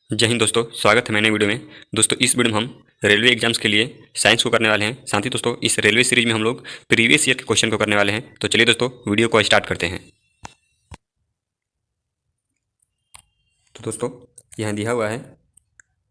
जय हिंद दोस्तों, स्वागत है मैंने वीडियो में। दोस्तों इस वीडियो में हम रेलवे एग्जाम्स के लिए साइंस को करने वाले हैं। साथ ही दोस्तों इस रेलवे सीरीज में हम लोग प्रीवियस ईयर के क्वेश्चन को करने वाले हैं। तो चलिए दोस्तों वीडियो को स्टार्ट करते हैं। तो दोस्तों यहाँ दिया हुआ है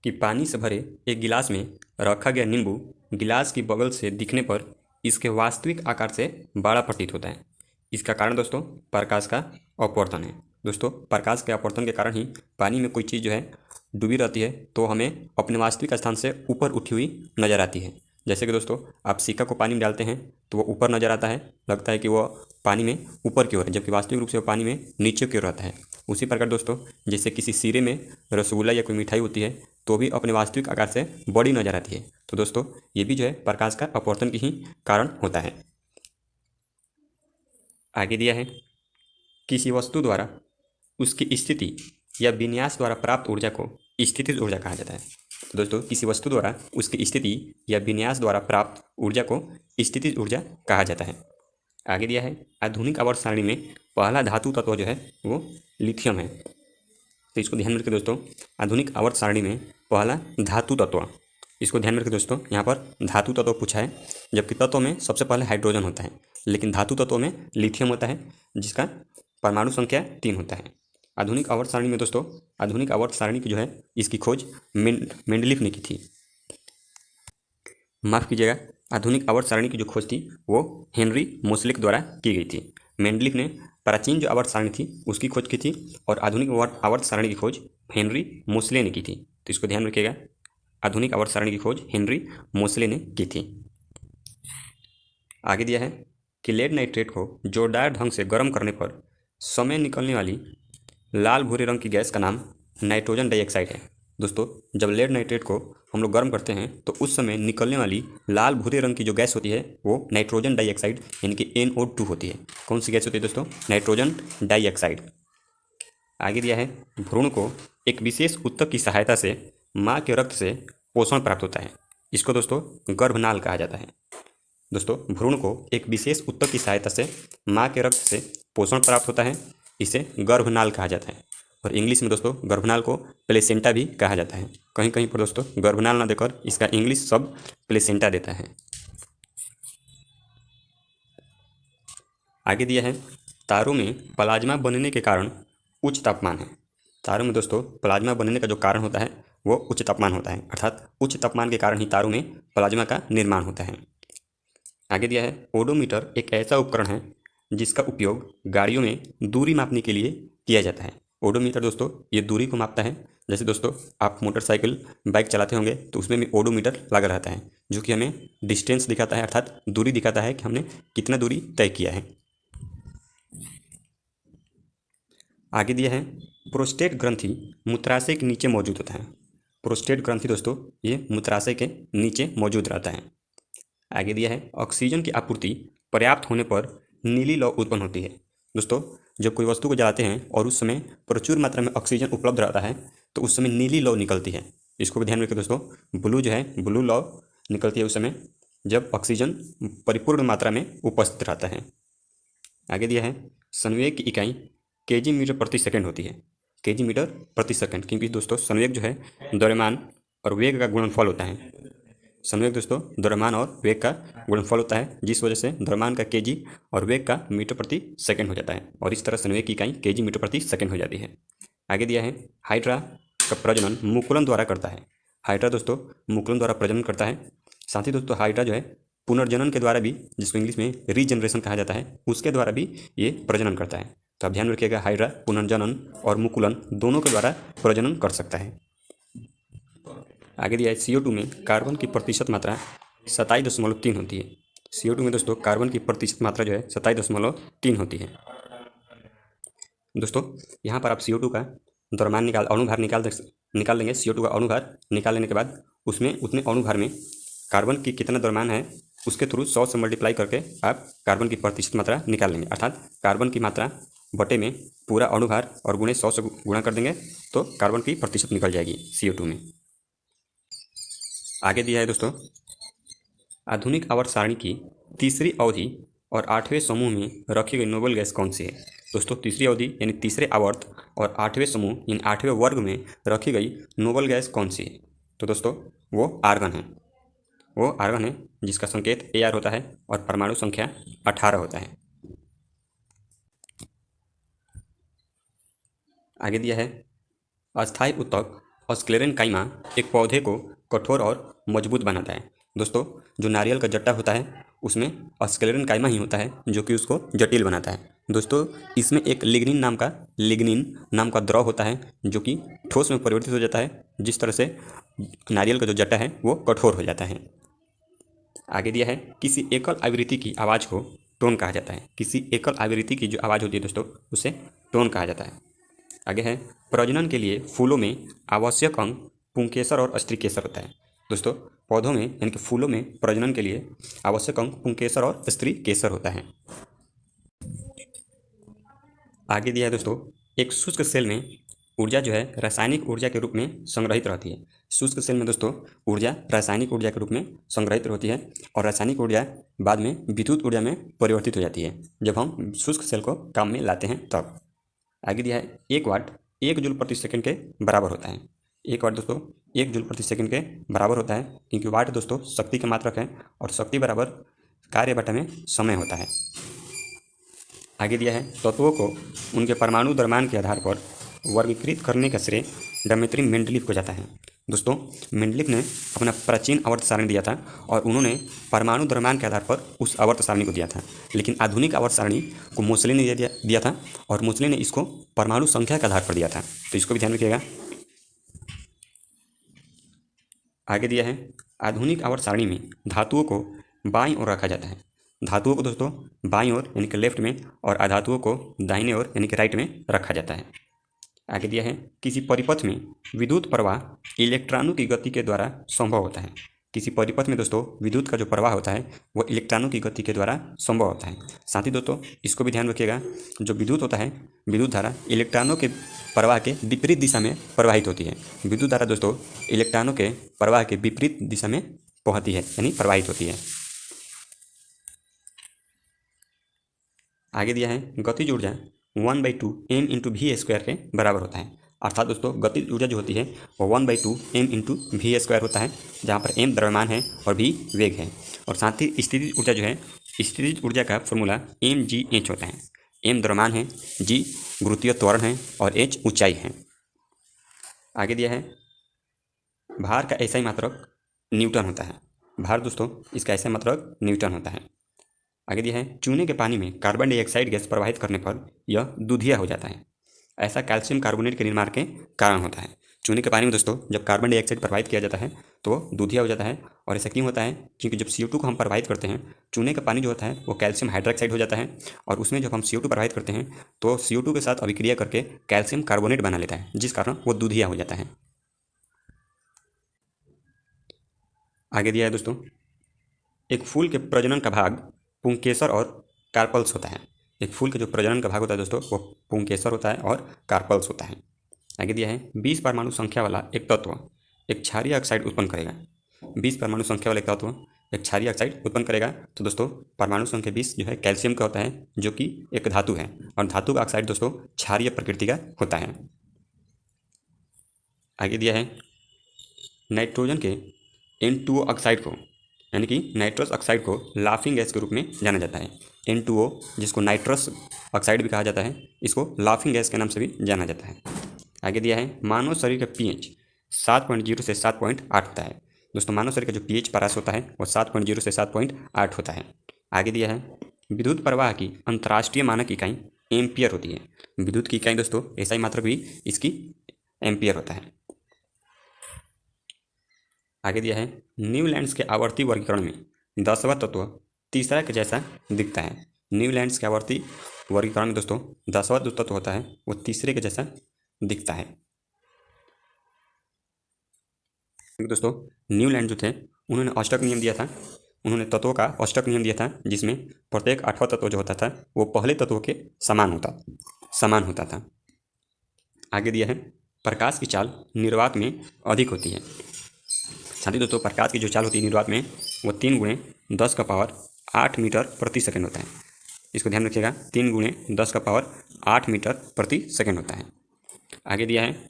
कि पानी से भरे एक गिलास में रखा गया नींबू गिलास की बगल से दिखने पर इसके वास्तविक आकार से बड़ा प्रतीत होता है। इसका कारण दोस्तों प्रकाश का अपवर्तन है। दोस्तों प्रकाश के अपवर्तन के कारण ही पानी में कोई चीज़ जो है डूबी रहती है तो हमें अपने वास्तविक स्थान से ऊपर उठी हुई नज़र आती है। जैसे कि दोस्तों आप सिक्का को पानी में डालते हैं तो वो ऊपर नज़र आता है, लगता है कि वो पानी में ऊपर की ओर है, जबकि वास्तविक रूप से वो पानी में नीचे की ओर रहता है। उसी प्रकार दोस्तों जैसे किसी सिरे में रसगुल्ला या कोई मिठाई होती है तो भी अपने वास्तविक आकार से बड़ी नज़र आती है। तो दोस्तों ये भी जो है प्रकाश का अपवर्तन की ही कारण होता है। आगे दिया है किसी वस्तु द्वारा उसकी स्थिति या विन्यास द्वारा प्राप्त ऊर्जा को स्थितिज ऊर्जा कहा जाता है। तो दोस्तों किसी वस्तु द्वारा उसकी स्थिति या विन्यास द्वारा प्राप्त ऊर्जा को स्थितिज ऊर्जा कहा जाता है। आगे दिया है आधुनिक आवर्त सारणी में पहला धातु तत्व जो है वो लिथियम है। तो इसको ध्यान में रखिए दोस्तों, आधुनिक आवर्त सारणी में पहला धातु तत्व, इसको ध्यान में रखिए दोस्तों। यहाँ पर धातु तत्व पूछा है, जबकि तत्व में सबसे पहले हाइड्रोजन होता है, लेकिन धातु तत्व में लिथियम होता है जिसका परमाणु संख्या 3 होता है। आधुनिक आवर्त सारणी में दोस्तों, आधुनिक आवर्त सारणी की जो है इसकी खोज मेंडलीफ ने की थी। माफ़ कीजिएगा, आधुनिक आवर्त सारणी की जो खोज थी वो हेनरी मोसले द्वारा की गई थी। मेंडलीफ ने प्राचीन जो आवर्त सारणी थी उसकी खोज की थी और आधुनिक आवर्त सारणी की खोज हेनरी मोसले ने की थी। तो इसको ध्यान रखिएगा, आधुनिक आवर्त सारणी की खोज हेनरी मोसले ने की थी। आगे दिया है कि लेड नाइट्रेट को जोरदार ढंग से गर्म करने पर समय निकलने वाली लाल भूरे रंग की गैस का नाम नाइट्रोजन डाइऑक्साइड है। दोस्तों जब लेड नाइट्रेट को हम लोग गर्म करते हैं तो उस समय निकलने वाली लाल भूरे रंग की जो गैस होती है वो नाइट्रोजन डाइऑक्साइड यानी कि NO2 होती है। कौन सी गैस होती है दोस्तों? Nitrogen dioxide. आगे दिया है भ्रूण को एक विशेष ऊतक की सहायता से माँ के रक्त से पोषण प्राप्त होता है। इसको दोस्तों गर्भनाल कहा जाता है। दोस्तों भ्रूण को एक विशेष ऊतक की सहायता से माँ के रक्त से पोषण प्राप्त होता है, इसे गर्भनाल कहा जाता है। और इंग्लिश में दोस्तों गर्भनाल को प्लेसेंटा भी कहा जाता है। कहीं कहीं पर दोस्तों गर्भनाल ना देकर इसका इंग्लिश शब्द प्लेसेंटा देता है। आगे दिया है तारों में प्लाज्मा बनने के कारण उच्च तापमान है। तारों में दोस्तों प्लाज्मा बनने का जो कारण होता है वो उच्च तापमान होता है, अर्थात उच्च तापमान के कारण ही तारों में प्लाज्मा का निर्माण होता है। आगे दिया है ओडोमीटर एक ऐसा उपकरण है जिसका उपयोग गाड़ियों में दूरी मापने के लिए किया जाता है। ओडोमीटर दोस्तों ये दूरी को मापता है। जैसे दोस्तों आप मोटरसाइकिल बाइक चलाते होंगे तो उसमें भी ओडोमीटर लगा रहता है जो कि हमें डिस्टेंस दिखाता है, अर्थात दूरी दिखाता है कि हमने कितना दूरी तय किया है। आगे दिया है प्रोस्टेट ग्रंथि मूत्राशय के नीचे मौजूद होता है। प्रोस्टेट ग्रंथि दोस्तों ये मूत्राशय के नीचे मौजूद रहता है। आगे दिया है ऑक्सीजन की आपूर्ति पर्याप्त होने पर नीली लौ उत्पन्न होती है। दोस्तों जब कोई वस्तु को जलाते हैं और उस समय प्रचुर मात्रा में ऑक्सीजन उपलब्ध रहता है तो उस समय नीली लौ निकलती है। इसको भी ध्यान रखिए दोस्तों, ब्लू जो है ब्लू लौ निकलती है उस समय जब ऑक्सीजन परिपूर्ण मात्रा में उपस्थित रहता है। आगे दिया है संवेग की इकाई केजी मीटर प्रति सेकंड होती है। केजी मीटर प्रति सेकंड, क्योंकि दोस्तों संवेग जो है द्रव्यमान और वेग का गुणनफल होता है। संवेग दोस्तों द्रव्यमान और वेग का गुणनफल होता है, जिस वजह से द्रव्यमान का केजी और वेग का मीटर प्रति सेकंड हो जाता है और इस तरह संवेग की इकाई केजी मीटर प्रति सेकंड हो जाती है। आगे दिया है हाइड्रा का प्रजनन मुकुलन द्वारा करता है। हाइड्रा दोस्तों मुकुलन द्वारा प्रजनन करता है। साथ ही दोस्तों हाइड्रा जो है पुनर्जनन के द्वारा भी, जिसको इंग्लिश में रीजनरेशन कहा जाता है, उसके द्वारा भी ये प्रजनन करता है। तो आप ध्यान रखिएगा हाइड्रा पुनर्जनन और मुकुलन दोनों के द्वारा प्रजनन कर सकता है। आगे दिया है CO2 में कार्बन की प्रतिशत मात्रा 27.3 होती है। CO2 में दोस्तों कार्बन की प्रतिशत मात्रा जो है 27.3 होती है। दोस्तों यहाँ पर आप CO2 का द्रव्यमान अणुभार निकाल लेंगे। CO2 का अणुभार निकाल लेने के बाद उसमें उतने अणुभार में कार्बन की कितना द्रव्यमान है उसके थ्रू 100 से मल्टीप्लाई करके आप कार्बन की प्रतिशत मात्रा निकाल लेंगे, अर्थात कार्बन की मात्रा बटे में पूरा अणुभार और गुणे 100 से गुणा कर देंगे तो कार्बन की प्रतिशत निकल जाएगी CO2 में। आगे दिया है दोस्तों आधुनिक आवर्त सारणी की तीसरी अवधि और 8वें समूह में रखी गई नोबेल गैस कौन सी है। दोस्तों तीसरी अवधि यानी तीसरे आवर्त और 8वें समूह यानी 8वें वर्ग में रखी गई नोबल गैस कौन सी है? तो दोस्तों वो आर्गन है। वो आर्गन है जिसका संकेत Ar होता है और परमाणु संख्या 18 होता है। आगे दिया है अस्थायी ऊतक स्क्लेरेनकाइमा एक पौधे को कठोर और मजबूत बनाता है। दोस्तों जो नारियल का जट्टा होता है उसमें स्क्लेरेनकाइमा ही होता है जो कि उसको जटिल बनाता है। दोस्तों इसमें एक लिग्निन नाम का द्रव होता है जो कि ठोस में परिवर्तित हो जाता है, जिस तरह से नारियल का जो जट्टा है वो कठोर हो जाता है। आगे दिया है किसी एकल आवृत्ति की आवाज़ को टोन कहा जाता है। किसी एकल आवृत्ति की जो आवाज़ होती है दोस्तों उसे टोन कहा जाता है। आगे है प्रजनन के लिए फूलों में आवश्यक अंग पुंकेसर और स्त्रीकेसर होता है। दोस्तों पौधों में यानी कि फूलों में प्रजनन के लिए आवश्यक अंग पुंकेसर और स्त्रीकेसर होता है। आगे दिया है दोस्तों एक शुष्क सेल में ऊर्जा जो है रासायनिक ऊर्जा के रूप में संग्रहित रहती है। शुष्क सेल में दोस्तों ऊर्जा रासायनिक ऊर्जा के रूप में संग्रहित होती है और रासायनिक ऊर्जा बाद में विद्युत ऊर्जा में परिवर्तित हो जाती है जब हम शुष्क सेल को काम में लाते हैं तब। आगे दिया है 1 वाट 1 जूल प्रति सेकंड के बराबर होता है। 1 वाट दोस्तों 1 जूल प्रति सेकंड के बराबर होता है क्योंकि वाट दोस्तों शक्ति के मात्रक है और शक्ति बराबर कार्य बटा में समय होता है। आगे दिया है तत्वों को उनके परमाणु द्रव्यमान के आधार पर वर्गीकृत करने का श्रेय डमित्री मेंडलीफ को जाता है। दोस्तों मेंडलीफ ने अपना प्राचीन आवर्त सारणी दिया था और उन्होंने परमाणु द्रव्यमान के आधार पर उस आवर्त सारणी को दिया था, लेकिन आधुनिक आवर्त सारणी को मोसले ने दिया था और मोसले ने इसको परमाणु संख्या के आधार पर दिया था, तो इसको भी ध्यान रखिएगा। आगे दिया है आधुनिक आवर्त सारणी में धातुओं को बाईं ओर रखा जाता है। धातुओं को दोस्तों बाईं ओर यानी कि लेफ्ट में और अधातुओं को दाहिने ओर यानी कि राइट में रखा जाता है। आगे दिया है किसी परिपथ में विद्युत प्रवाह इलेक्ट्रॉनों की गति के द्वारा संभव होता है। किसी परिपथ में दोस्तों विद्युत का जो प्रवाह होता है वो इलेक्ट्रॉनों की गति के द्वारा संभव होता है। साथ ही दोस्तों इसको भी ध्यान रखिएगा, जो विद्युत होता है विद्युत धारा इलेक्ट्रॉनों के प्रवाह के विपरीत दिशा में प्रवाहित होती है। विद्युत धारा दोस्तों इलेक्ट्रॉनों के प्रवाह के विपरीत दिशा में बहती है यानी प्रवाहित होती है। आगे दिया है गतिज ऊर्जा 1/2 m इंटू वी स्क्वायर के बराबर होता है। अर्थात दोस्तों गतिज ऊर्जा जो होती है वो 1/2 m इंटू वी स्क्वायर होता है, जहाँ पर m द्रव्यमान है और v वेग है। और साथ ही स्थितिज ऊर्जा जो है स्थितिज ऊर्जा का फॉर्मूला mgh होता है। m द्रव्यमान है, g गुरुत्वीय त्वरण है और h ऊंचाई है। आगे दिया है भार का ऐसा ही मात्रक न्यूटन होता है। भार दोस्तों इसका ऐसा मात्रक न्यूटन होता है। आगे दिया है चूने के पानी में कार्बन डाइऑक्साइड गैस प्रवाहित करने पर यह दूधिया हो जाता है। ऐसा कैल्शियम कार्बोनेट के निर्माण के कारण होता है। चूने के पानी में दोस्तों जब कार्बन डाइऑक्साइड प्रवाहित किया जाता है तो वो दूधिया हो जाता है। और ऐसा क्यों होता है? क्योंकि जब CO2 को हम प्रवाहित करते हैं, चूने का पानी जो होता है वो कैल्शियम हाइड्रोक्साइड हो जाता है और उसमें जब हम CO2 प्रवाहित करते हैं तो CO2 के साथ अभिक्रिया करके कैल्शियम कार्बोनेट बना लेता है, जिस कारण वो दूधिया हो जाता है। आगे दिया है दोस्तों एक फूल के प्रजनन का भाग पुंकेसर और कार्पल्स होता है। एक फूल के जो प्रजनन का भाग होता है दोस्तों वो पुंकेसर होता है और कार्पल्स होता है। आगे दिया है 20 परमाणु संख्या वाला एक तत्व एक क्षारीय ऑक्साइड उत्पन्न करेगा। 20 परमाणु संख्या वाला एक तत्व एक क्षारीय ऑक्साइड उत्पन्न करेगा। तो दोस्तों परमाणु संख्या 20 जो है कैल्शियम का होता है, जो कि एक धातु है और धातु का ऑक्साइड दोस्तों क्षारीय प्रकृति का होता है। आगे दिया है नाइट्रोजन के N2O ऑक्साइड को यानी कि नाइट्रस ऑक्साइड को लाफिंग गैस के रूप में जाना जाता है। N2O जिसको नाइट्रस ऑक्साइड भी कहा जाता है, इसको लाफिंग गैस के नाम से भी जाना जाता है। आगे दिया है मानव शरीर का pH 7.0 से 7.8 होता है। दोस्तों मानव शरीर का जो pH पारस होता है वो 7.0 से 7.8 होता है। आगे दिया है विद्युत प्रवाह की अंतर्राष्ट्रीय मानक इकाई एम्पियर होती है। विद्युत की इकाई दोस्तों ऐसा ही मात्रक भी इसकी एम्पियर होता है। आगे दिया है न्यूलैंड्स के आवर्ती वर्गीकरण में 10वां तत्व तीसरा के जैसा दिखता है। न्यूलैंड्स के आवर्ती वर्गीकरण में दोस्तों 10वां जो तत्व होता है वो तीसरे के जैसा दिखता है। दोस्तों न्यूलैंड जो थे उन्होंने अष्टक नियम दिया था। उन्होंने तत्वों का अष्टक नियम दिया था जिसमें प्रत्येक 8वां तत्व जो होता था वो पहले तत्व के समान होता था। आगे दिया है प्रकाश की चाल निर्वात में अधिक होती है। साथ ही दोस्तों प्रकाश की जो चाल होती है निर्वात में वो 3 × 10⁸ मीटर प्रति सेकंड होता है। इसको ध्यान रखिएगा, 3 × 10⁸ मीटर प्रति सेकंड होता है। आगे दिया है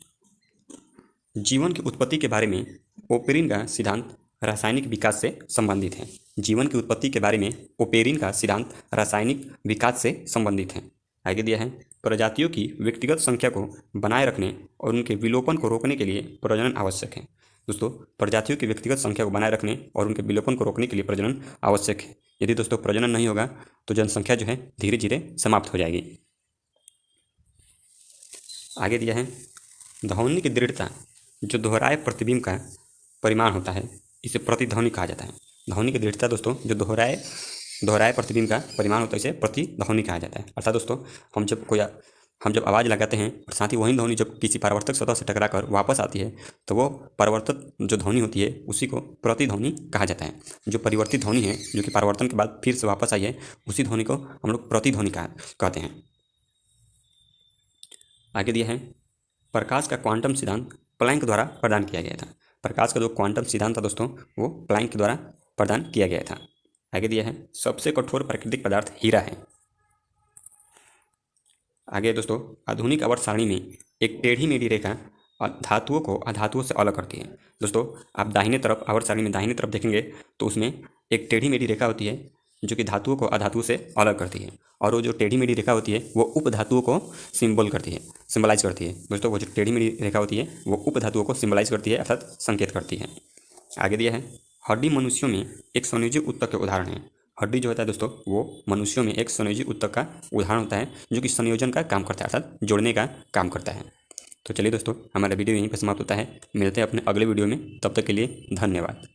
जीवन की उत्पत्ति के बारे में ओपेरिन का सिद्धांत रासायनिक विकास से संबंधित है। जीवन की उत्पत्ति के बारे में ओपेरिन का सिद्धांत रासायनिक विकास से संबंधित है। आगे दिया है प्रजातियों की व्यक्तिगत संख्या को बनाए रखने और उनके विलोपन को रोकने के लिए प्रजनन आवश्यक है। दोस्तों, प्रजातियों की व्यक्तिगत संख्या को बनाए रखने और उनके विलोपन को रोकने के लिए प्रजनन आवश्यक है। यदि दोस्तों प्रजनन नहीं होगा तो जनसंख्या जो है धीरे धीरे समाप्त हो जाएगी। आगे दिया है ध्वनि की दृढ़ता जो दोहराए प्रतिबिंब का परिमाण होता है, इसे प्रतिध्वनि कहा जाता है। ध्वनि की दृढ़ता दोस्तों जो दोहराए प्रतिबिंब का परिमाण होता है, इसे प्रतिध्वनि कहा जाता है। अर्थात दोस्तों हम जब आवाज़ लगाते हैं और साथ ही वही ध्वनि जब किसी परावर्तक सतह से टकराकर वापस आती है तो वो परावर्तक जो ध्वनि होती है उसी को प्रतिध्वनि कहा जाता है। जो परिवर्तित ध्वनि है जो कि परावर्तन के बाद फिर से वापस आई है, उसी ध्वनि को हम लोग प्रतिध्वनि कहते हैं। आगे दिया है प्रकाश का क्वांटम सिद्धांत प्लैंक द्वारा प्रदान किया गया था। प्रकाश का जो क्वांटम सिद्धांत था दोस्तों वो प्लैंक द्वारा प्रदान किया गया था। आगे दिया है सबसे कठोर प्राकृतिक पदार्थ हीरा है। आगे दोस्तों आधुनिक आवर्त सारणी में एक टेढ़ी मेढ़ी रेखा धातुओं को अधातुओं से अलग करती है। दोस्तों आप दाहिने तरफ आवर्त सारणी में दाहिने तरफ देखेंगे तो उसमें एक टेढ़ी मेढ़ी रेखा होती है जो कि धातुओं को अधातुओं से अलग करती है, और वो जो टेढ़ी मेढ़ी रेखा होती है वो उपधातुओं को सिंबलाइज करती है। दोस्तों वो जो टेढ़ी मेढ़ी रेखा होती है वो उपधातुओं को सिंबलाइज करती है अर्थात संकेत करती है। आगे दिया है हड्डी मनुष्यों में एक संयोजी ऊतक के उदाहरण है। हड्डी जो होता है दोस्तों वो मनुष्यों में एक संयोजी ऊतक का उदाहरण होता है जो कि संयोजन का काम करता है अर्थात जोड़ने का काम करता है। तो चलिए दोस्तों हमारा वीडियो यहीं पर समाप्त होता है। मिलते हैं अपने अगले वीडियो में, तब तक के लिए धन्यवाद।